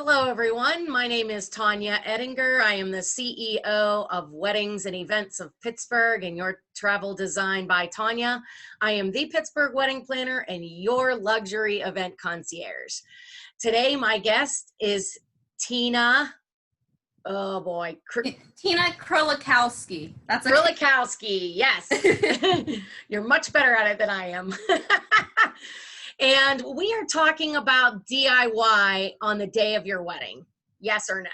Hello, everyone. My name is Tanya Ettinger. I am the CEO of Weddings and Events of Pittsburgh and Your Travel Design by Tanya. I am the Pittsburgh wedding planner and your luxury event concierge. Today, my guest is Tina. Oh boy, Tina Krolikowski. That's Krolikowski. Yes, you're much better at it than I am. And we are talking about DIY on the day of your wedding. Yes or no?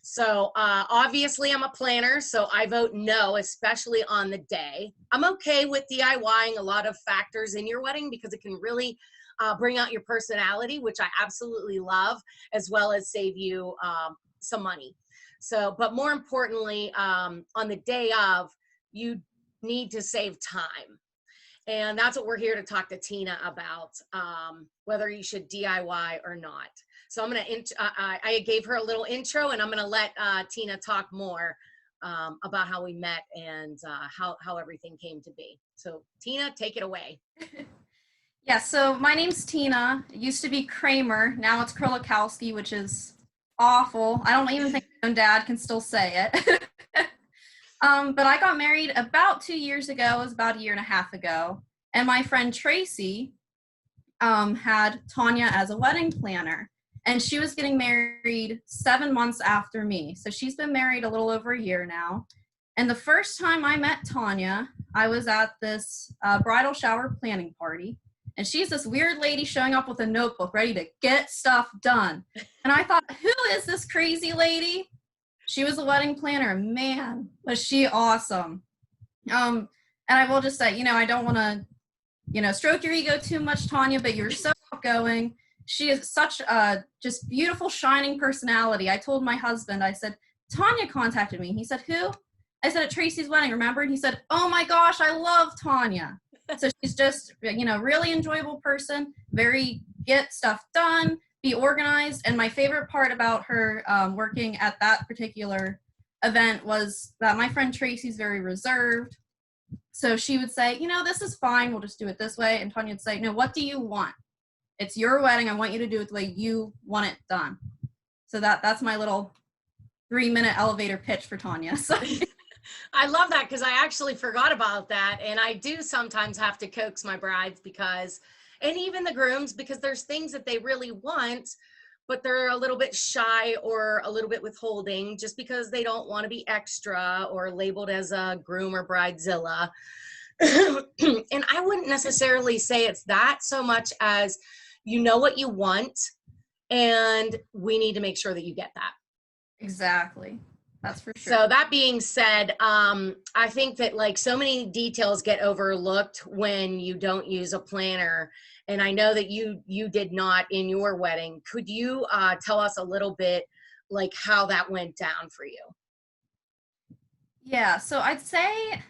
So obviously I'm a planner, so I vote no, especially on the day. I'm okay with DIYing a lot of factors in your wedding because it can really bring out your personality, which I absolutely love, as well as save you some money. So, but more importantly, on the day of, you need to save time. And that's what we're here to talk to Tina about, whether you should DIY or not. So I'm going to, I gave her a little intro, and I'm going to let Tina talk more about how we met and how everything came to be. So Tina, take it away. Yeah, so my name's Tina. It used to be Kramer. Now it's Krolikowski, which is awful. I don't even think my own dad can still say it. But I got married about 2 years ago. It was about a year and a half ago. And my friend Tracy had Tanya as a wedding planner. And she was getting married 7 months after me. So she's been married a little over a year now. And the first time I met Tanya, I was at this bridal shower planning party. And she's this weird lady showing up with a notebook ready to get stuff done. And I thought, who is this crazy lady? She was a wedding planner. Man, was she awesome. And I will just say, I don't want to, stroke your ego too much, Tanya, but you're so outgoing. She is such a just beautiful, shining personality. I told my husband, I said, Tanya contacted me. He said, who? I said, at Tracy's wedding, remember? And he said, oh my gosh, I love Tanya. So she's just, really enjoyable person, very get stuff done, be organized. And my favorite part about her working at that particular event was that my friend Tracy's very reserved. So she would say, this is fine. We'll just do it this way. And Tanya would say, no, what do you want? It's your wedding. I want you to do it the way you want it done. So that's my little 3-minute elevator pitch for Tanya. So I love that because I actually forgot about that. And I do sometimes have to coax my brides and even the grooms, because there's things that they really want, but they're a little bit shy or a little bit withholding just because they don't want to be extra or labeled as a groom or bridezilla. And I wouldn't necessarily say it's that so much as you know what you want, and we need to make sure that you get that. Exactly. That's for sure. So that being said, I think that so many details get overlooked when you don't use a planner. And I know that you did not in your wedding. Could you tell us a little bit how that went down for you? Yeah, so I'd say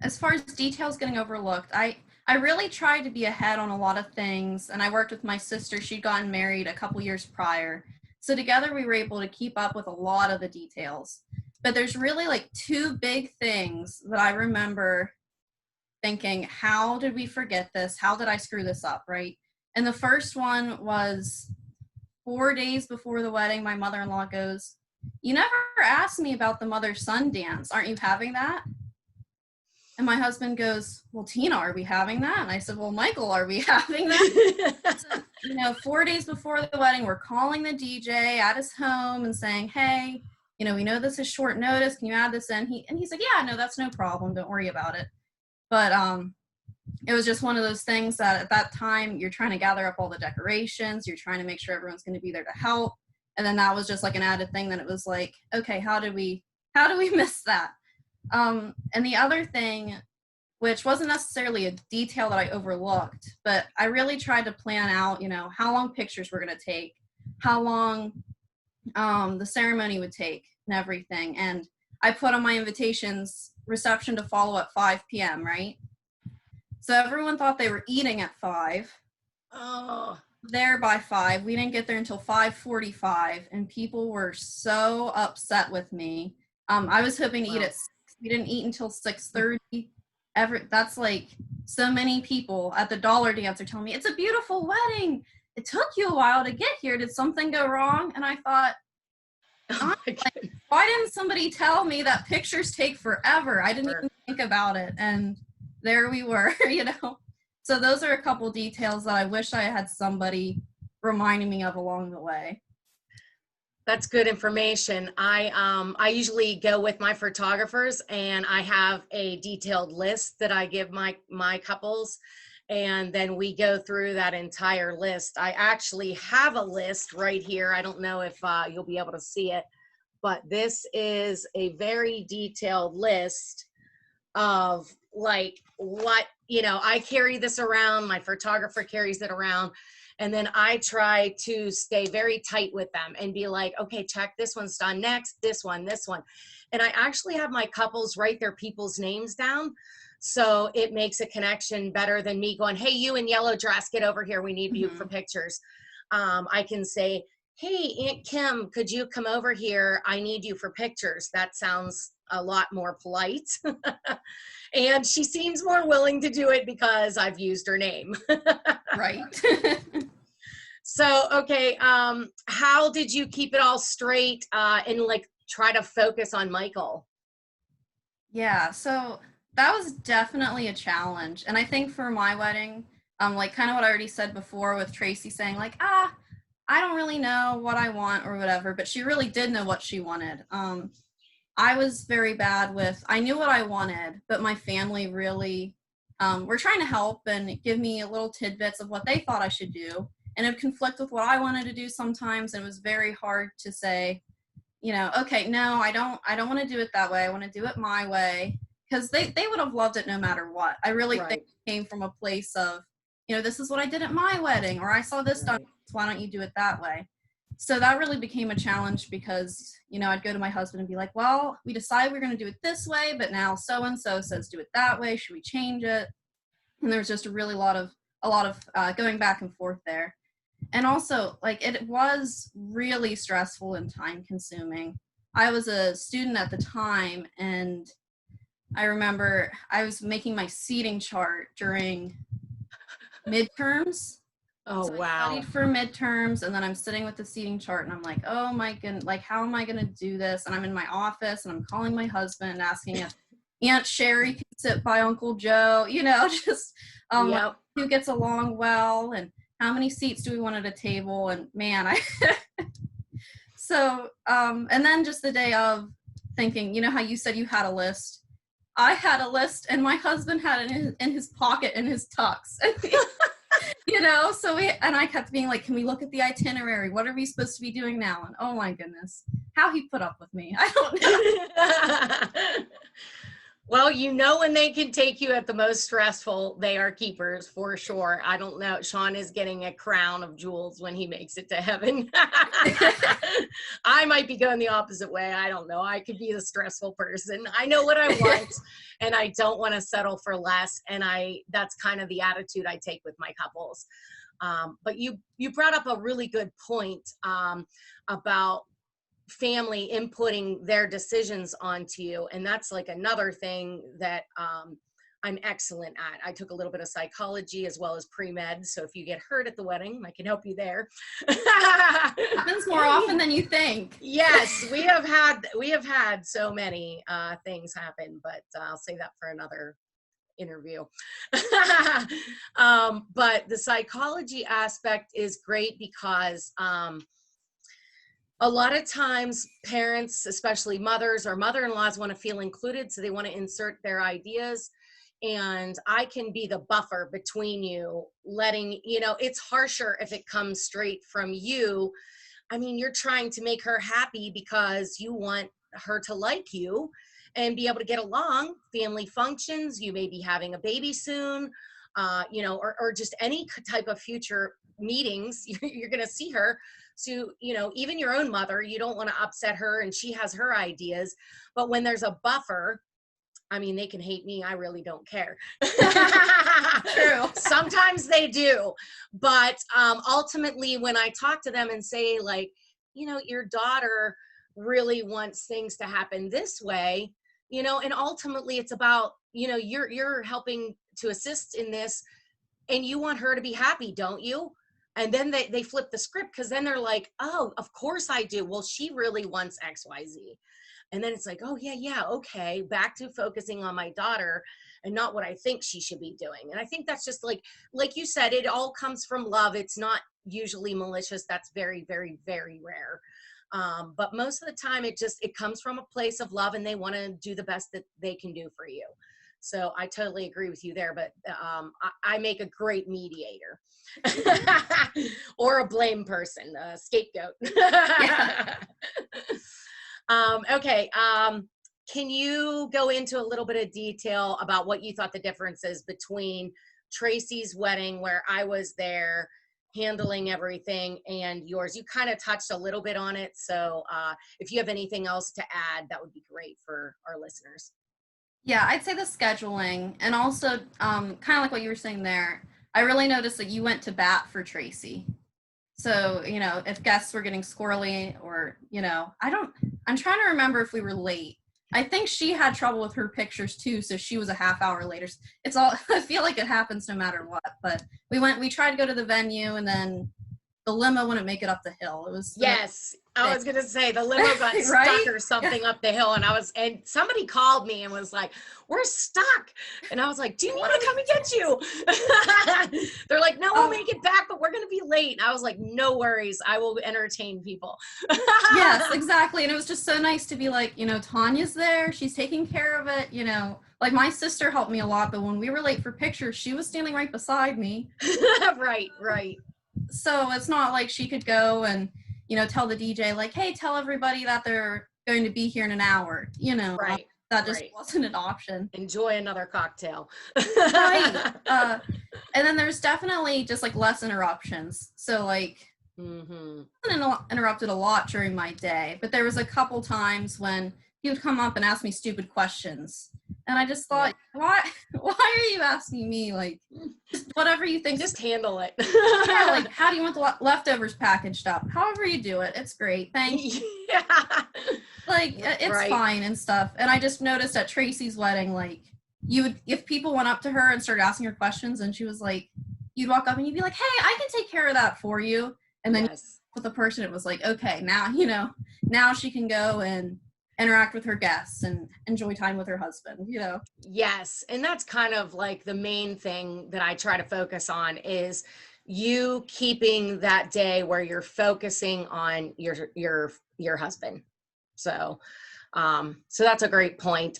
as far as details getting overlooked, I really tried to be ahead on a lot of things. And I worked with my sister. She'd gotten married a couple years prior. So together we were able to keep up with a lot of the details. But there's really 2 big things that I remember thinking, how did we forget this? How did I screw this up, right? And the first one was 4 days before the wedding, my mother-in-law goes, you never asked me about the mother-son dance. Aren't you having that? And my husband goes, well, Tina, are we having that? And I said, well, Michael, are we having that? So, 4 days before the wedding, we're calling the DJ at his home and saying, hey, we know this is short notice. Can you add this in? He said, yeah, no, that's no problem. Don't worry about it. But it was just one of those things that at that time, you're trying to gather up all the decorations. You're trying to make sure everyone's going to be there to help. And then that was just an added thing that it was okay, how do we miss that? And the other thing, which wasn't necessarily a detail that I overlooked, but I really tried to plan out, how long pictures we're going to take, how long the ceremony would take and everything. And I put on my invitations, reception to follow at 5 p.m., right? So everyone thought they were eating at 5. Oh. There by 5. We didn't get there until 5:45, and people were so upset with me. I was hoping to eat at 6. We didn't eat until 6:30. That's so many people at the Dollar Dance are telling me, it's a beautiful wedding. it took you a while to get here. Did something go wrong? And I thought, Oh my like, why didn't somebody tell me that pictures take forever? I didn't even think about it. And there we were, you know? So those are a couple details that I wish I had somebody reminding me of along the way. That's good information. I usually go with my photographers, and I have a detailed list that I give my couples, and then we go through that entire list. I actually have a list right here. I don't know if you'll be able to see it, but this is a very detailed list of like what, you know, I carry this around, my photographer carries it around, and then I try to stay very tight with them and be like, okay, check, this one's done next, this one, this one. And I actually have my couples write their people's names down, so it makes a connection better than me going, hey, you in yellow dress, get over here, we need you for pictures. I can say, hey, Aunt Kim, could you come over here? I need you for pictures. That sounds a lot more polite. And she seems more willing to do it because I've used her name. Right. So, okay, how did you keep it all straight and like try to focus on Michael? Yeah, so that was definitely a challenge. And I think for my wedding, like kind of what I already said before with Tracy saying like, I don't really know what I want or whatever, but she really did know what she wanted. I was very bad with, I knew what I wanted, but my family really were trying to help and give me little tidbits of what they thought I should do. And it would conflict with what I wanted to do sometimes. And it was very hard to say, you know, okay, no, I don't want to do it that way. I want to do it my way. Because they would have loved it no matter what. I really think it came from a place of, you know, this is what I did at my wedding, or I saw this done, why don't you do it that way? So that really became a challenge because, you know, I'd go to my husband and be like, well, we decided we're going to do it this way, but now so-and-so says do it that way. Should we change it? And there was just a lot of going back and forth there. And also, like, it was really stressful and time consuming. I was a student at the time, and I remember I was making my seating chart during midterms. Oh, So I wow. studied for midterms, and then I'm sitting with the seating chart, and I'm like, oh my goodness, like, how am I going to do this? And I'm in my office, and I'm calling my husband, asking if Aunt Sherry can sit by Uncle Joe, you know, just like, who gets along well, and how many seats do we want at a table? And man, so, and then just the day of thinking, you know how you said you had a list? I had a list, and my husband had it in his pocket in his tux. You know, so I kept being like, can we look at the itinerary? What are we supposed to be doing now? And oh my goodness, how he put up with me. I don't know. Well, you know, when they can take you at the most stressful, they are keepers for sure. I don't know. Sean is getting a crown of jewels when he makes it to heaven. I might be going the opposite way. I don't know. I could be the stressful person. I know what I want, and I don't want to settle for less. And that's kind of the attitude I take with my couples. But you brought up a really good point about family inputting their decisions onto you, and that's like another thing that I'm excellent at. I took a little bit of psychology as well as pre-med, so if you get hurt at the wedding, I can help you there. Happens more often than you think. Yes, we have had so many things happen, but I'll say that for another interview. But the psychology aspect is great because a lot of times parents, especially mothers or mother-in-laws, want to feel included, so they want to insert their ideas. And I can be the buffer between you, letting, you know, it's harsher if it comes straight from you. I mean, you're trying to make her happy because you want her to like you and be able to get along. Family functions, you may be having a baby soon, you know, or just any type of future meetings, you're going to see her. So, you know, even your own mother, you don't want to upset her, and she has her ideas. But when there's a buffer, I mean, they can hate me. I really don't care. True. Sometimes they do. But ultimately, when I talk to them and say, like, you know, your daughter really wants things to happen this way, you know, and ultimately it's about, you know, you're helping to assist in this, and you want her to be happy, don't you? And then they flip the script, because then they're like, oh, of course I do. Well, she really wants XYZ. And then it's like, oh yeah, okay, back to focusing on my daughter and not what I think she should be doing. And I think that's just like you said, it all comes from love. It's not usually malicious. That's very, very, very rare. But most of the time it comes from a place of love, and they want to do the best that they can do for you. So I totally agree with you there, but I make a great mediator or a blame person, a scapegoat. Yeah. Okay. Can you go into a little bit of detail about what you thought the difference is between Tracy's wedding, where I was there handling everything, and yours? You kind of touched a little bit on it. So if you have anything else to add, that would be great for our listeners. Yeah, I'd say the scheduling, and also kind of like what you were saying there. I really noticed that you went to bat for Tracy. So, if guests were getting squirrely, or, I'm trying to remember if we were late. I think she had trouble with her pictures too, so she was a half hour later. It's all, I feel like it happens no matter what, but we tried to go to the venue, and then the limo wouldn't make it up the hill. It was Yes. I was going to say the limo got Right? stuck or something up the hill, and somebody called me and was like, we're stuck. And I was like, do you need me to come and get you? They're like, no, we'll make it back, but we're going to be late. And I was like, no worries. I will entertain people. Yes, exactly. And it was just so nice to be like, Tanya's there. She's taking care of it. Like my sister helped me a lot, but when we were late for pictures, she was standing right beside me. Right. So it's not like she could go and, tell the DJ like, hey, tell everybody that they're going to be here in an hour. Right. That just wasn't an option. Enjoy another cocktail. Right. And then there's definitely just like less interruptions. So like, interrupted a lot during my day, but there was a couple times when he would come up and ask me stupid questions, and I just thought, why are you asking me? Like, just whatever you think, just handle it. Yeah, like, how do you want the leftovers packaged up? However you do it, it's great, thank you. Yeah. Like, it's fine and stuff. And I just noticed at Tracy's wedding, like, if people went up to her and started asking her questions, and she was like, you'd walk up and you'd be like, hey, I can take care of that for you. And then with the person, it was like, okay, now, now she can go and interact with her guests and enjoy time with her husband, Yes. And that's kind of like the main thing that I try to focus on, is you keeping that day where you're focusing on your husband. So that's a great point.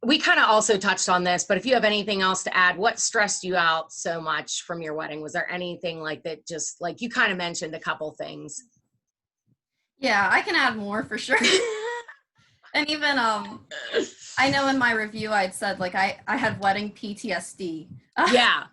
We kind of also touched on this, but if you have anything else to add, what stressed you out so much from your wedding? Was there anything like that, just like you kind of mentioned a couple things? Yeah, I can add more for sure. And even, I know in my review I'd said like I had wedding PTSD. Yeah.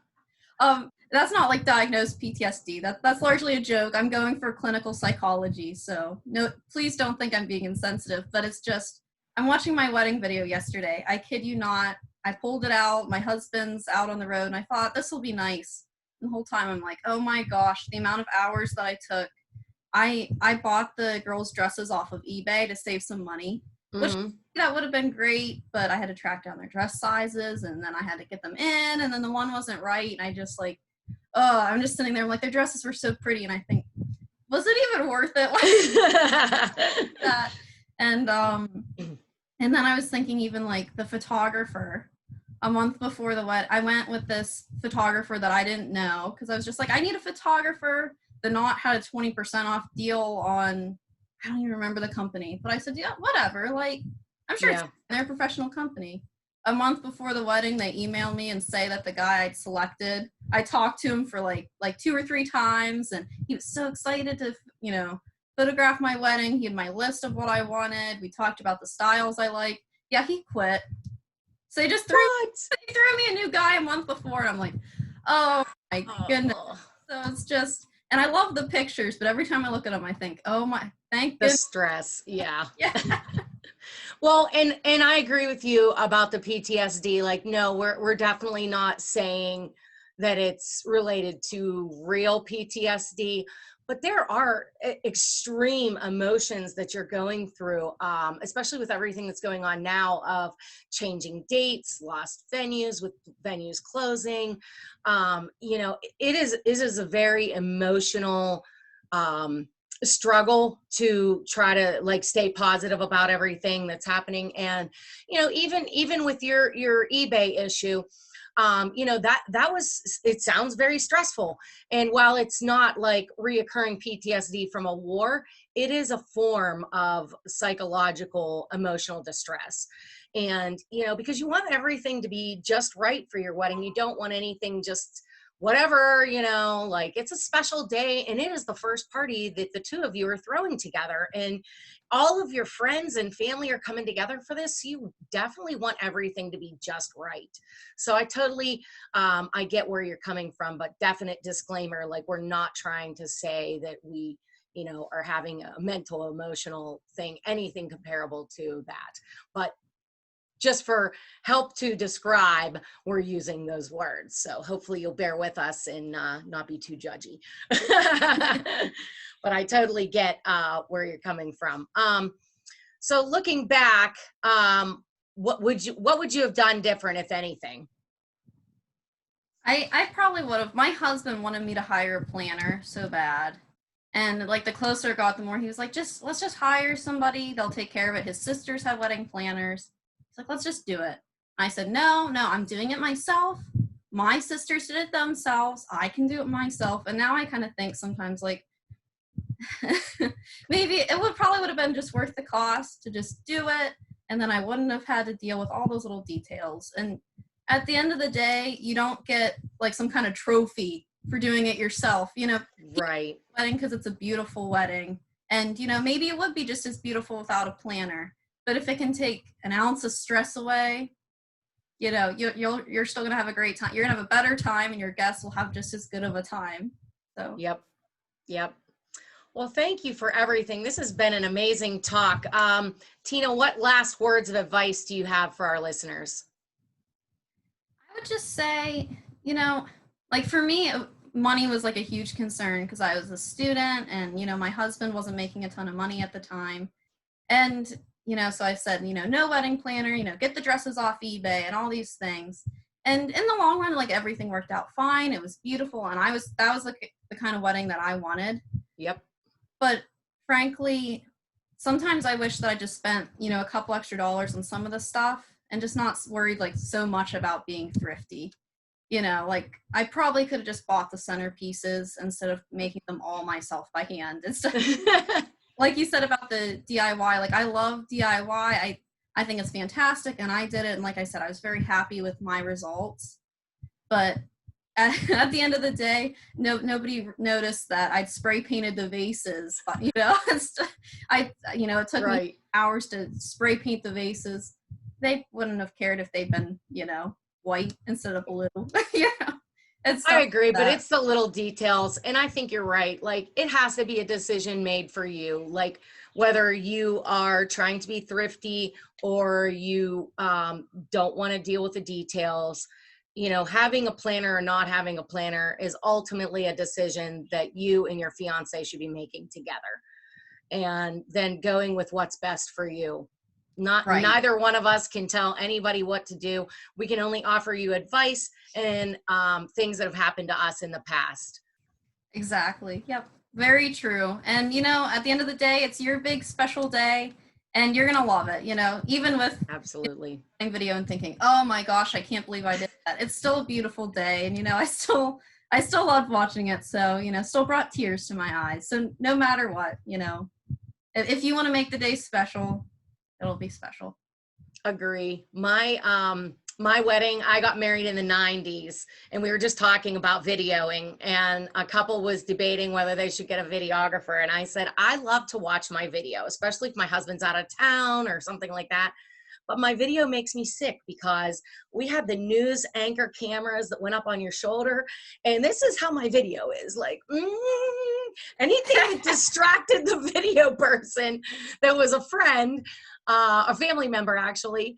That's not like diagnosed PTSD. That's largely a joke. I'm going for clinical psychology, so no, please don't think I'm being insensitive, but it's just, I'm watching my wedding video yesterday. I kid you not. I pulled it out. My husband's out on the road, and I thought, this will be nice. And the whole time I'm like, oh my gosh, the amount of hours that I took. I bought the girls' dresses off of eBay to save some money, which that would have been great, but I had to track down their dress sizes, and then I had to get them in, and then the one wasn't right, and I just like, I'm just sitting there, I'm like, their dresses were so pretty, and I think, was it even worth it? That. And then I was thinking, even like the photographer, a month before the wedding, I went with this photographer that I didn't know, because I was just like, I need a photographer. The Knot had a 20% off deal on, I don't even remember the company, but I said, yeah, whatever. Like, I'm sure they're a professional company. A month before the wedding, they emailed me and say that the guy I'd selected, I talked to him for like 2 or 3 times, and he was so excited to, photograph my wedding. He had my list of what I wanted. We talked about the styles I like. Yeah, he quit. So they just threw me a new guy a month before, and I'm like, oh my goodness. So it's just, and I love the pictures, but every time I look at them, I think, oh my, thank goodness. The stress. Yeah. Yeah. Well, and I agree with you about the PTSD. Like, no, we're definitely not saying that it's related to real PTSD, but there are extreme emotions that you're going through, especially with everything that's going on now of changing dates, lost venues, with venues closing. You know, it is a very emotional struggle to try to like stay positive about everything that's happening. And you know, even with your eBay issue, you know, that was, it sounds very stressful. And while it's not like reoccurring PTSD from a war, it is a form of psychological emotional distress. And you know, because you want everything to be just right for your wedding, you don't want anything just whatever, you know, like it's a special day and it is the first party that the two of you are throwing together, and all of your friends and family are coming together for this. So you definitely want everything to be just right. So I totally, I get where you're coming from, but definite disclaimer, like we're not trying to say that we, you know, are having a mental, emotional thing, anything comparable to that. But just for help to describe, we're using those words. So hopefully you'll bear with us and not be too judgy. But I totally get where you're coming from. So looking back, what would you have done different, if anything? I probably would have. My husband wanted me to hire a planner so bad. And like the closer it got, the more he was like, let's just hire somebody. They'll take care of it. His sisters have wedding planners. He's like, let's just do it. I said, no, I'm doing it myself. My sisters did it themselves. I can do it myself. And now I kind of think sometimes like, maybe it would have been just worth the cost to just do it. And then I wouldn't have had to deal with all those little details. And at the end of the day, you don't get like some kind of trophy for doing it yourself, you know, right? Wedding because it's a beautiful wedding. And, you know, maybe it would be just as beautiful without a planner. But if it can take an ounce of stress away, you know, you're still going to have a great time. You're going to have a better time and your guests will have just as good of a time. So, Yep. Well, thank you for everything. This has been an amazing talk. Tina, what last words of advice do you have for our listeners? I would just say, you know, like for me, money was like a huge concern because I was a student and, you know, my husband wasn't making a ton of money at the time. And, you know, so I said, you know, no wedding planner, you know, get the dresses off eBay and all these things. And in the long run, like everything worked out fine. It was beautiful. And that was like the kind of wedding that I wanted. Yep. But frankly, sometimes I wish that I just spent, you know, a couple extra dollars on some of the stuff and just not worried like so much about being thrifty. You know, like I probably could have just bought the centerpieces instead of making them all myself by hand instead. Like you said about the DIY, like I love DIY. I think it's fantastic and I did it. And like I said, I was very happy with my results. But at the end of the day, nobody noticed that I'd spray painted the vases. But, you know, you know, it took me hours to spray paint the vases. They wouldn't have cared if they'd been, you know, white instead of blue. You know, I agree, but it's the little details. And I think you're right. Like it has to be a decision made for you. Like whether you are trying to be thrifty or you don't want to deal with the details, you know, having a planner or not having a planner is ultimately a decision that you and your fiance should be making together. And then going with what's best for you. Neither one of us can tell anybody what to do. We can only offer you advice and things that have happened to us in the past. Exactly. Yep. Very true. And, you know, at the end of the day, it's your big special day and you're going to love it, you know, even with absolutely video and thinking, oh my gosh, I can't believe I did that. It's still a beautiful day. And, you know, I still loved watching it. So, you know, still brought tears to my eyes. So no matter what, you know, if you want to make the day special, it'll be special. Agree. My wedding, I got married in the 90s and we were just talking about videoing and a couple was debating whether they should get a videographer. And I said, I love to watch my video, especially if my husband's out of town or something like that. But my video makes me sick because we had the news anchor cameras that went up on your shoulder. And this is how my video is like, anything that distracted the video person that was a friend, a family member actually.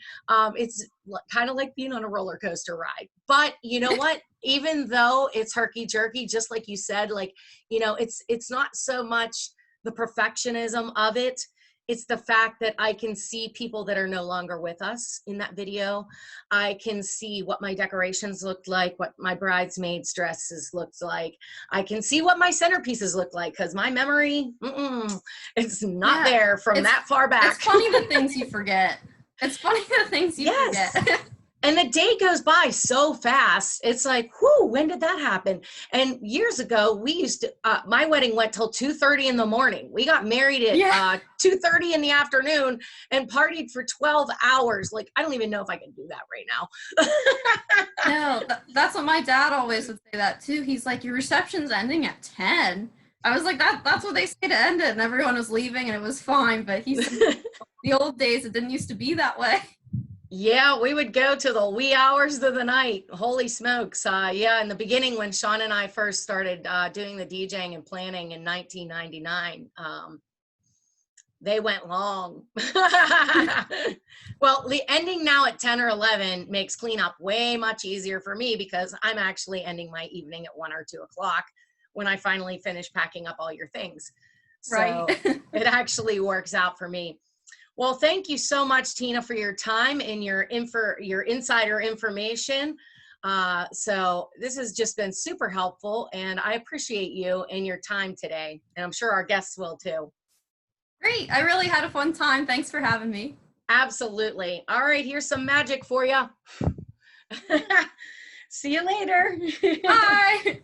It's kind of like being on a roller coaster ride. But you know what? Even though it's herky jerky, just like you said, like, it's not so much the perfectionism of it. It's the fact that I can see people that are no longer with us in that video. I can see what my decorations looked like, what my bridesmaids' dresses looked like. I can see what my centerpieces look like because my memory, it's not there from that far back. It's funny the things you forget. It's funny the things you forget. And the day goes by so fast. It's like, whoo, when did that happen? And years ago, we used to, my wedding went till 2:30 in the morning. We got married at 2:30 in the afternoon and partied for 12 hours. Like, I don't even know if I can do that right now. No, that's what my dad always would say that too. He's like, your reception's ending at 10. I was like, that's what they say to end it. And everyone was leaving and it was fine. But he's the old days, it didn't used to be that way. Yeah, we would go to the wee hours of the night. Holy smokes. In the beginning when Sean and I first started doing the DJing and planning in 1999, they went long. Well, the ending now at 10 or 11 makes cleanup way much easier for me because I'm actually ending my evening at 1 or 2 o'clock when I finally finish packing up all your things. So it actually works out for me. Well, thank you so much, Tina, for your time and your insider information. So this has just been super helpful, and I appreciate you and your time today, and I'm sure our guests will too. Great. I really had a fun time. Thanks for having me. Absolutely. All right, here's some magic for you. See you later. Bye.